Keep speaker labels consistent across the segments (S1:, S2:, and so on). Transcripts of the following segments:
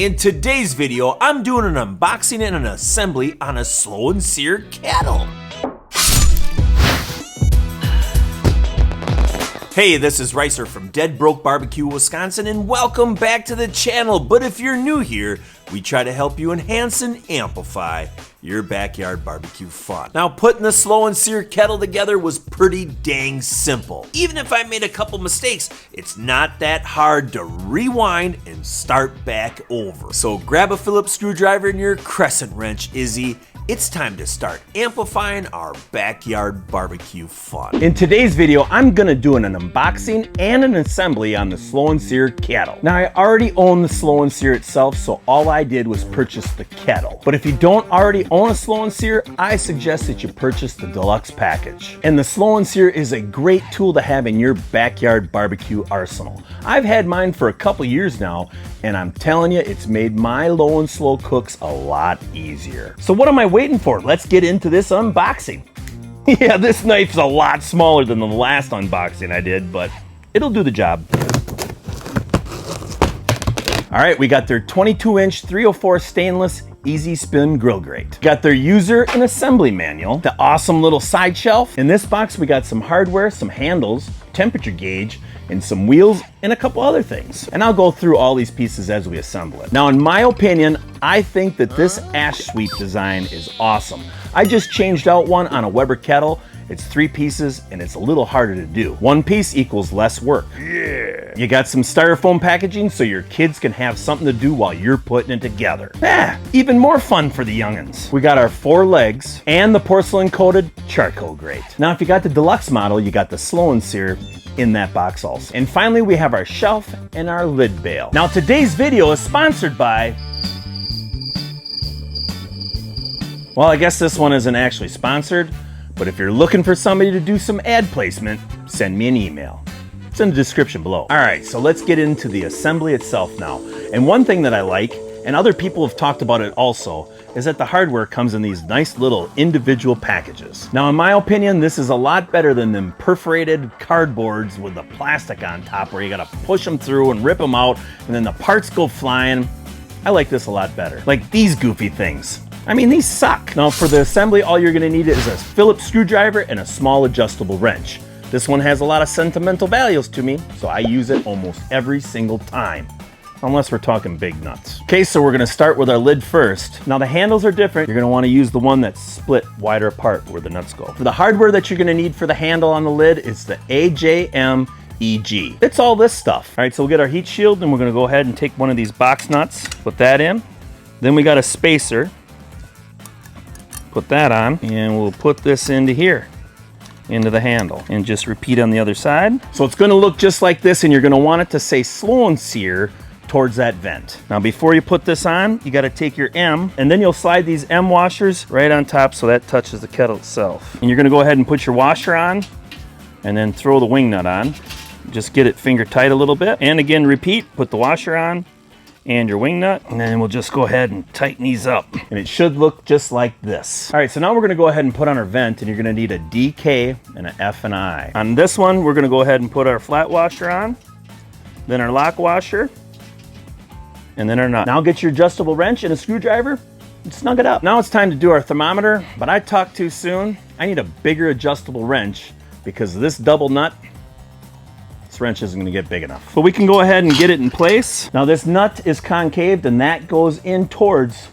S1: In today's video, I'm doing an unboxing and an assembly on a slow and sear kettle. Hey, this is Ricer from Dead Broke Barbecue, Wisconsin, and welcome back to the channel. But if you're new here, we try to help you enhance and amplify your backyard barbecue fun. Now, putting the slow and sear kettle together was pretty dang simple. Even if I made a couple mistakes, it's not that hard to rewind and start back over. So grab a Phillips screwdriver and your crescent wrench, Izzy. It's time to start amplifying our backyard barbecue fun. In today's video, I'm gonna do an unboxing and an assembly on the slow and sear kettle. Now, I already own the slow and sear itself, so all I did was purchase the kettle. But if you don't already own a slow and sear, I suggest that you purchase the deluxe package. And the slow and sear is a great tool to have in your backyard barbecue arsenal. I've had mine for a couple years now, and I'm telling you, it's made my low and slow cooks a lot easier. So what am I waiting for? Let's get into this unboxing. Yeah, this knife's a lot smaller than the last unboxing I did, but it'll do the job. All right, we got their 22-inch 304 stainless easy spin grill grate. Got their user and assembly manual, the awesome little side shelf. In this box, we got some hardware, some handles, temperature gauge, and some wheels, and a couple other things. And I'll go through all these pieces as we assemble it. Now, in my opinion, I think that this ash sweep design is awesome. I just changed out one on a Weber kettle. It's 3 pieces, and it's a little harder to do. 1 piece equals less work. Yeah. You got some styrofoam packaging so your kids can have something to do while you're putting it together. Even more fun for the youngins. We got our 4 legs and the porcelain coated charcoal grate. Now, if you got the deluxe model, you got the slow and sear in that box also. And finally, we have our shelf and our lid bale. Now, today's video is sponsored by, well, I guess this one isn't actually sponsored, but if you're looking for somebody to do some ad placement, send me an email. It's in the description below. All right, so let's get into the assembly itself now. And one thing that I like, and other people have talked about it also, is that the hardware comes in these nice little individual packages. Now, in my opinion, this is a lot better than them perforated cardboards with the plastic on top where you gotta push them through and rip them out, and then the parts go flying. I like this a lot better. Like these goofy things. I mean, these suck. Now, for the assembly, all you're gonna need is a Phillips screwdriver and a small adjustable wrench. This one has a lot of sentimental values to me, so I use it almost every single time. Unless we're talking big nuts. Okay, so we're gonna start with our lid first. Now, the handles are different. You're gonna wanna use the one that's split wider apart where the nuts go. For the hardware that you're gonna need for the handle on the lid, it's the AJM EG. It's all this stuff. All right, so we'll get our heat shield, and we're gonna go ahead and take one of these box nuts, put that in. Then we got a spacer. Put that on, and we'll put this into here, into the handle, and just repeat on the other side. So it's gonna look just like this, and you're gonna want it to say slow and sear towards that vent. Now, before you put this on, you gotta take your M, and then you'll slide these M washers right on top so that touches the kettle itself. And you're gonna go ahead and put your washer on, and then throw the wing nut on. Just get it finger tight a little bit. And again, repeat, put the washer on, and your wing nut, and then we'll just go ahead and tighten these up. And it should look just like this. All right, so now we're gonna go ahead and put on our vent, and you're gonna need a DK and an F and I. On this one, we're gonna go ahead and put our flat washer on, then our lock washer, and then our nut. Now get your adjustable wrench and a screwdriver and snug it up. Now it's time to do our thermometer, but I talked too soon. I need a bigger adjustable wrench because this double nut, wrench isn't going to get big enough. But we can go ahead and get it in place. Now this nut is concaved, and that goes in towards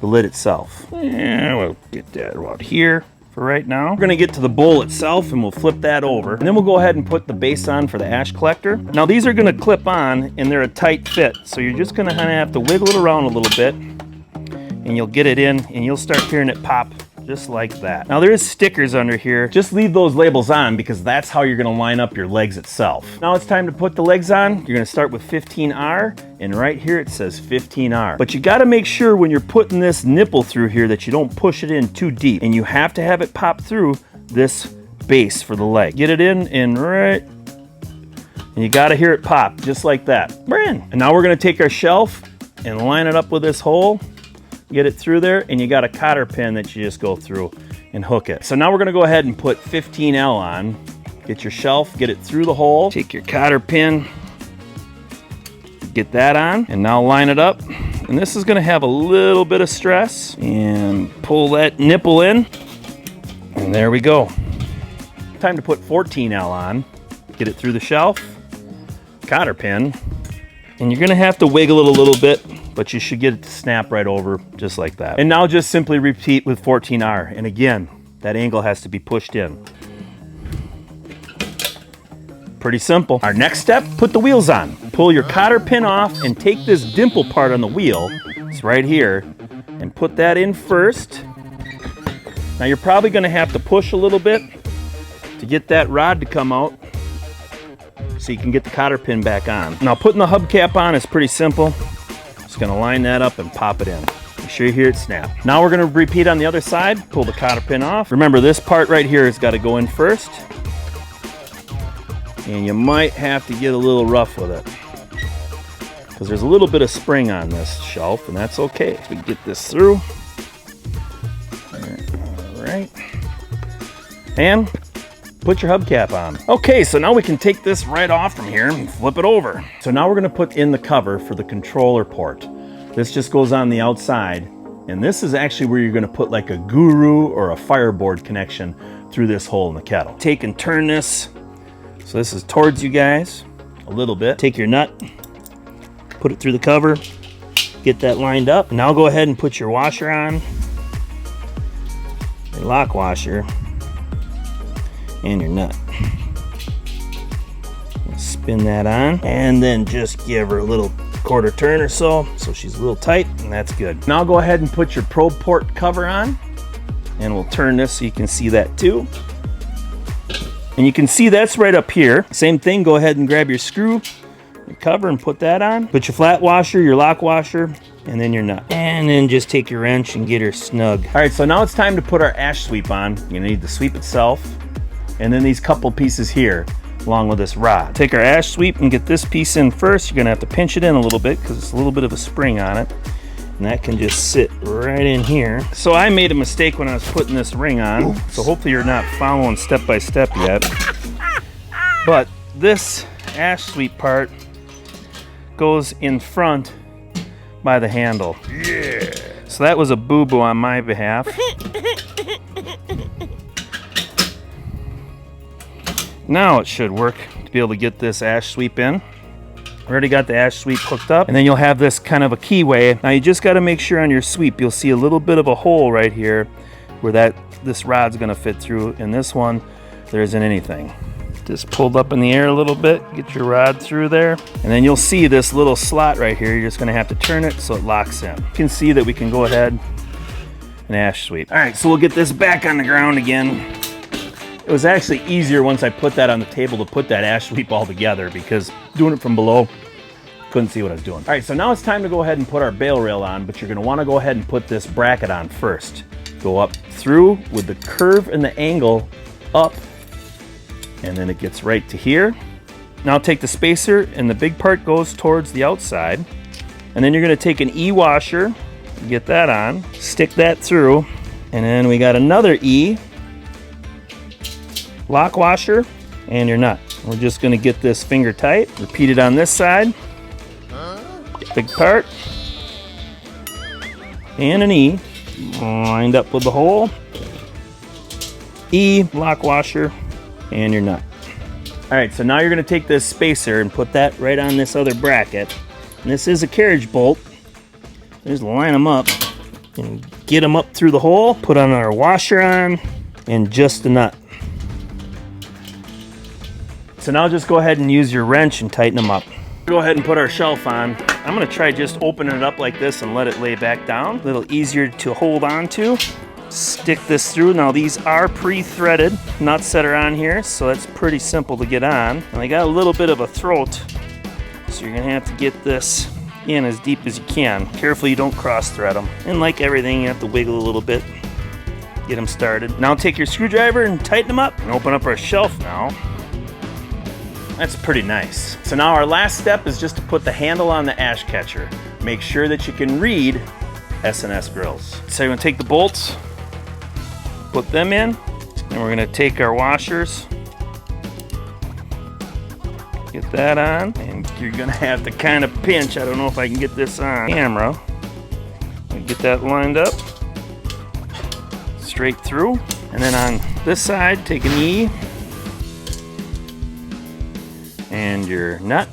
S1: the lid itself. Yeah, we'll get that about here for right now. We're going to get to the bowl itself, and we'll flip that over. And then we'll go ahead and put the base on for the ash collector. Now these are going to clip on, and they're a tight fit. So you're just going to kind of have to wiggle it around a little bit, and you'll get it in, and you'll start hearing it pop just like that. Now there is stickers under here. Just leave those labels on because that's how you're gonna line up your legs itself. Now it's time to put the legs on. You're gonna start with 15R, and right here it says 15R. But you gotta make sure when you're putting this nipple through here that you don't push it in too deep, and you have to have it pop through this base for the leg. Get it in and right, and you gotta hear it pop just like that. We're in. And now we're gonna take our shelf and line it up with this hole. Get it through there, and you got a cotter pin that you just go through and hook it. So now we're gonna go ahead and put 15L on. Get your shelf, get it through the hole, take your cotter pin, get that on, and now line it up and this is gonna have a little bit of stress. And pull that nipple in, and there we go. Time to put 14L on. Get it through the shelf, cotter pin, and you're gonna have to wiggle it a little bit, but you should get it to snap right over just like that. And now just simply repeat with 14R. And again, that angle has to be pushed in. Pretty simple. Our next step, put the wheels on. Pull your cotter pin off and take this dimple part on the wheel, it's right here, and put that in first. Now you're probably gonna have to push a little bit to get that rod to come out so you can get the cotter pin back on. Now putting the hubcap on is pretty simple. Just gonna line that up and pop it in. Make sure you hear it snap. Now we're gonna repeat on the other side. Pull the cotter pin off. Remember, this part right here has gotta go in first. And you might have to get a little rough with it, because there's a little bit of spring on this shelf, and that's okay. So we can get this through. All right. And put your hubcap on. Okay, so now we can take this right off from here and flip it over. So now we're gonna put in the cover for the controller port. This just goes on the outside, and this is actually where you're gonna put like a guru or a fireboard connection through this hole in the kettle. Take and turn this. So this is towards you guys a little bit. Take your nut, put it through the cover, get that lined up. Now go ahead and put your washer on, your lock washer, and your nut. Spin that on, and then just give her a little quarter turn or so she's a little tight, and that's good. Now go ahead and put your probe port cover on, and we'll turn this so you can see that too. And you can see that's right up here. Same thing, go ahead and grab your screw, your cover, and put that on. Put your flat washer, your lock washer, and then your nut. And then just take your wrench and get her snug. All right, so now it's time to put our ash sweep on. You're gonna need the sweep itself, and then these couple pieces here, along with this rod. Take our ash sweep and get this piece in first. You're gonna have to pinch it in a little bit because it's a little bit of a spring on it. And that can just sit right in here. So I made a mistake when I was putting this ring on. So hopefully you're not following step by step yet. But this ash sweep part goes in front by the handle. Yeah. So that was a boo-boo on my behalf. Now it should work to be able to get this ash sweep in. Already got the ash sweep hooked up, and then you'll have this kind of a keyway. Now you just got to make sure on your sweep you'll see a little bit of a hole right here where this rod's going to fit through. In this one, there isn't anything. Just pulled up in the air a little bit, get your rod through there, and then you'll see this little slot right here. You're just going to have to turn it so it locks in. You can see that we can go ahead and ash sweep. All right, so we'll get this back on the ground again. It was actually easier once I put that on the table to put that ash sweep all together, because doing it from below, couldn't see what I was doing. All right, so now it's time to go ahead and put our bale rail on, but you're gonna wanna go ahead and put this bracket on first. Go up through with the curve and the angle up, and then it gets right to here. Now take the spacer, and the big part goes towards the outside, and then you're gonna take an E-washer, get that on, stick that through, and then we got another E, lock washer, and your nut. We're just gonna get this finger tight. Repeat it on this side. Big part. And an E. Lined up with the hole. E, lock washer, and your nut. All right, so now you're gonna take this spacer and put that right on this other bracket. And this is a carriage bolt. Just line them up and get them up through the hole. Put on our washer on, and just the nut. So now just go ahead and use your wrench and tighten them up. Go ahead and put our shelf on. I'm gonna try just opening it up like this and let it lay back down. A little easier to hold on to. Stick this through. Now these are pre-threaded nuts that are on here, so that's pretty simple to get on. And they got a little bit of a throat, so you're gonna have to get this in as deep as you can. Carefully you don't cross thread them. And like everything, you have to wiggle a little bit, get them started. Now take your screwdriver and tighten them up and open up our shelf now. That's pretty nice. So now our last step is just to put the handle on the ash catcher. Make sure that you can read S&S grills. So you're gonna take the bolts, put them in, and we're gonna take our washers, get that on, and you're gonna have to kind of pinch. I don't know if I can get this on camera. get that lined up straight through. And then on this side, take an E and your nut.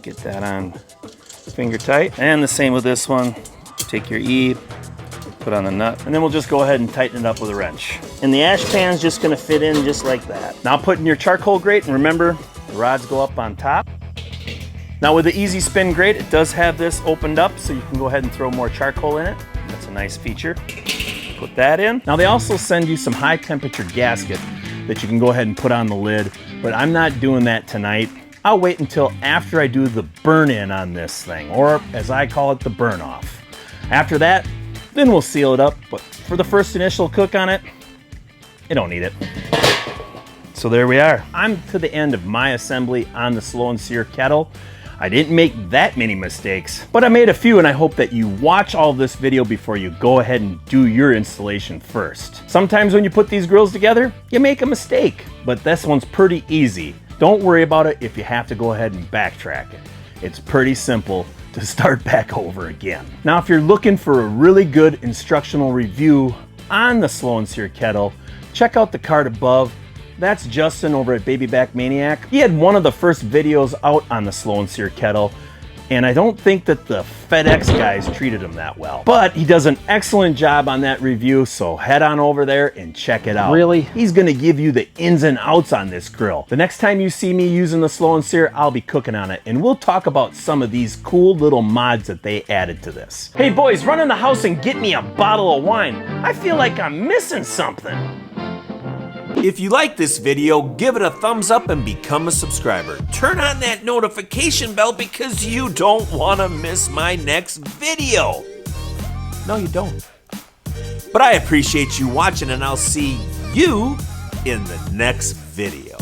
S1: Get that on finger tight. And the same with this one. Take your E, put on the nut, and then we'll just go ahead and tighten it up with a wrench. And the ash pan's just gonna fit in just like that. Now put in your charcoal grate, and remember, the rods go up on top. Now with the Easy Spin grate, it does have this opened up, so you can go ahead and throw more charcoal in it. That's a nice feature. Put that in. Now they also send you some high temperature gasket that you can go ahead and put on the lid, but I'm not doing that tonight. I'll wait until after I do the burn in on this thing, or as I call it, the burn off. After that, then we'll seal it up, but for the first initial cook on it, you don't need it. So there we are. I'm to the end of my assembly on the Slow and Sear kettle. I didn't make that many mistakes, but I made a few, and I hope that you watch all this video before you go ahead and do your installation first. Sometimes when you put these grills together, you make a mistake, but this one's pretty easy. Don't worry about it if you have to go ahead and backtrack it. It's pretty simple to start back over again. Now, if you're looking for a really good instructional review on the Slow and Sear kettle, check out the card above. That's Justin over at Baby Back Maniac. He had one of the first videos out on the Slow and Sear kettle, and I don't think that the FedEx guys treated him that well. But he does an excellent job on that review, so head on over there and check it out. Really? He's gonna give you the ins and outs on this grill. The next time you see me using the Slow and Sear, I'll be cooking on it, and we'll talk about some of these cool little mods that they added to this. Hey boys, run in the house and get me a bottle of wine. I feel like I'm missing something.
S2: If you like this video, give it a thumbs up and become a subscriber. Turn on that notification bell because you don't want to miss my next video. No, you don't. But I appreciate you watching, and I'll see you in the next video.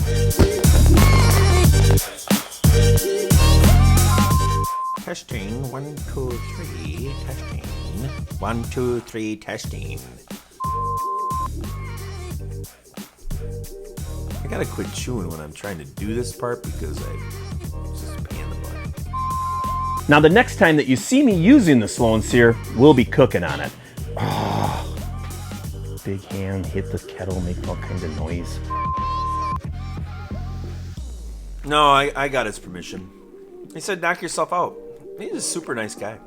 S2: Testing, 1, 2, 3, testing. 1, 2, 3, testing. I gotta quit chewing when I'm trying to do this part because it's just a pain in the butt.
S1: Now the next time that you see me using the Slow and Sear, we'll be cooking on it. Oh, big hand hit the kettle, make all kinds of noise.
S2: No, I got his permission. He said knock yourself out. He's a super nice guy.